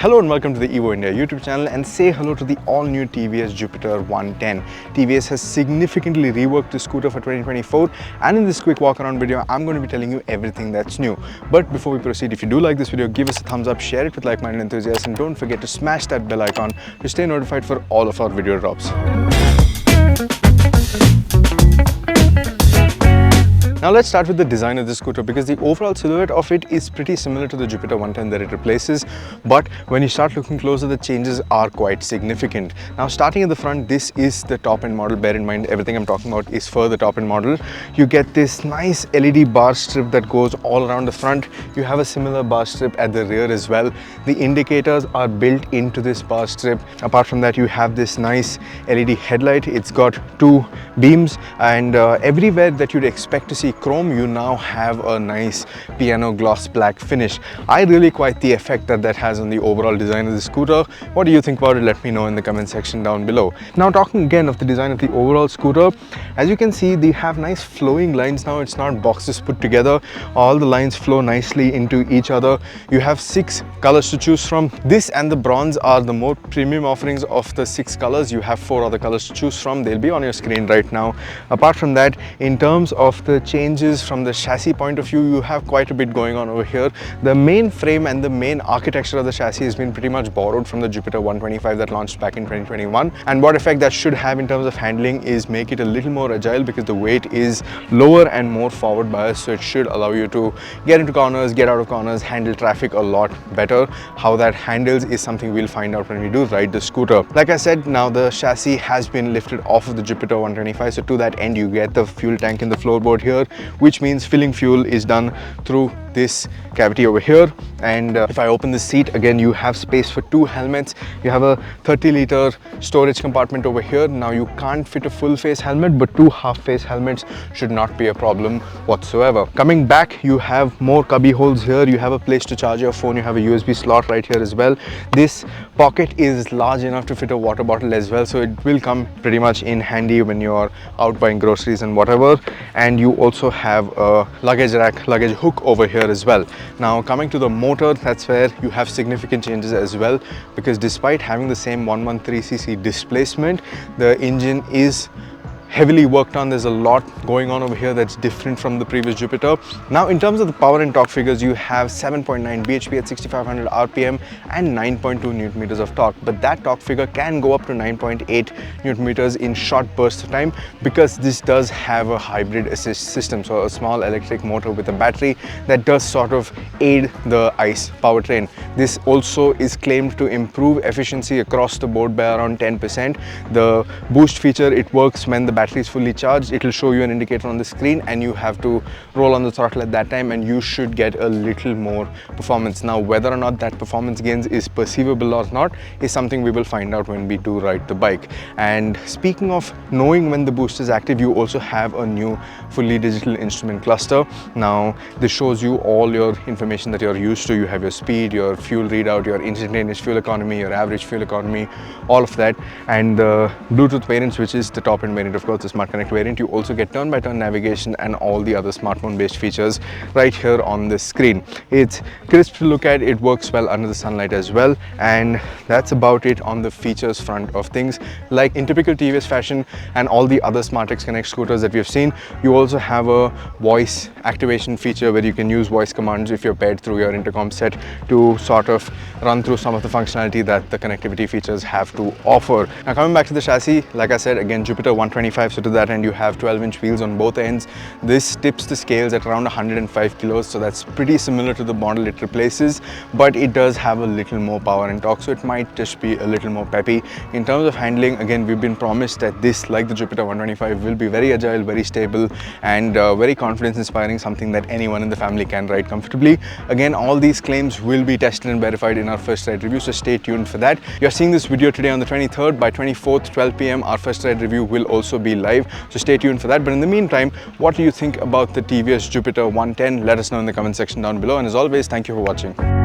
Hello and welcome to the Evo India YouTube channel, and say hello to the all-new TVS Jupiter 110. TVS has significantly reworked the scooter for 2024, and in this quick walk-around video, I'm going to be telling you everything that's new. But before we proceed, if you do like this video, give us a thumbs up, share it with like-minded enthusiasts, and don't forget to smash that bell icon to stay notified for all of our video drops. Now let's start with the design of the scooter, because the overall silhouette of it is pretty similar to the Jupiter 110 that it replaces, but when you start looking closer, the changes are quite significant. Now starting at the front, this is the top-end model. Bear in mind, everything I'm talking about is for the top-end model. You get this nice LED bar strip that goes all around the front. You have a similar bar strip at the rear as well. The indicators are built into this bar strip. Apart from that, you have this nice LED headlight. It's got two beams, and everywhere that you'd expect to see chrome, you now have a nice piano gloss black finish. I really quite the effect that has on the overall design of the scooter. What do you think about it? Let me know in the comment section down below. Now talking again of the design of the overall scooter, as you can see, they have nice flowing lines now. It's not boxes put together. All the lines flow nicely into each other. You have 6 colors to choose from. This and the bronze are the more premium offerings of the 6 colors. You have 4 other colors to choose from. They'll be on your screen right now. Apart from that, in terms of the changes from the chassis point of view, you have quite a bit going on over here. The main frame and the main architecture of the chassis has been pretty much borrowed from the Jupiter 125 that launched back in 2021. And what effect that should have in terms of handling is make it a little more agile, because the weight is lower and more forward biased, so it should allow you to get into corners, get out of corners, handle traffic a lot better. How that handles is something we'll find out when we do ride the scooter. Like I said, now the chassis has been lifted off of the Jupiter 125, so to that end you get the fuel tank in the floorboard here, which means filling fuel is done through this cavity over here. And if I open the seat, again you have space for 2 helmets. You have a 30-liter storage compartment over here. Now you can't fit a full face helmet, but 2 half-face helmets should not be a problem whatsoever. Coming back, you have more cubby holes here. You have a place to charge your phone. You have a USB slot right here as well. This pocket is large enough to fit a water bottle as well, so it will come pretty much in handy when you're out buying groceries and whatever. And you also have a luggage rack, luggage hook over here as well. Now coming to the motor, that's where you have significant changes as well, because despite having the same 113cc displacement, the engine is heavily worked on. There's a lot going on over here that's different from the previous Jupiter. Now in terms of the power and torque figures, you have 7.9 bhp at 6500 rpm and 9.2 newton meters of torque, but that torque figure can go up to 9.8 newton meters in short bursts of time, because this does have a hybrid assist system, so a small electric motor with a battery that does sort of aid the ICE powertrain. This also is claimed to improve efficiency across the board by around 10%. The boost feature, it works when the battery is fully charged. It will show you an indicator on the screen, and you have to roll on the throttle at that time, and you should get a little more performance. Now whether or not that performance gains is perceivable or not is something we will find out when we do ride the bike. And speaking of knowing when the boost is active, you also have a new fully digital instrument cluster. Now this shows you all your information that you're used to. You have your speed, your fuel readout, your instantaneous fuel economy, your average fuel economy, all of that. And the Bluetooth variants, which is the top end variant, of course the Smart Connect variant, you also get turn-by-turn navigation and all the other smartphone based features right here on the screen. It's crisp to look at, it works well under the sunlight as well, and that's about it on the features front of things. Like in typical TVS fashion and all the other SmartX Connect scooters that we've seen, you also have a voice activation feature where you can use voice commands if you're paired through your intercom set to sort of run through some of the functionality that the connectivity features have to offer. Now coming back to the chassis, like I said, again Jupiter 125, so to that end you have 12-inch wheels on both ends. This tips the scales at around 105 kilos, so that's pretty similar to the model it replaces, but it does have a little more power and torque, so it might just be a little more peppy. In terms of handling, again we've been promised that this, like the Jupiter 125, will be very agile, very stable, and very confidence inspiring, something that anyone in the family can ride comfortably. Again, all these claims will be tested and verified in our first ride review, so stay tuned for that. You're seeing this video today on the 23rd. By 24th 12 p.m. our first ride review will also be live, so stay tuned for that. But in the meantime, what do you think about the TVS Jupiter 110? Let us know in the comment section down below, and as always, thank you for watching.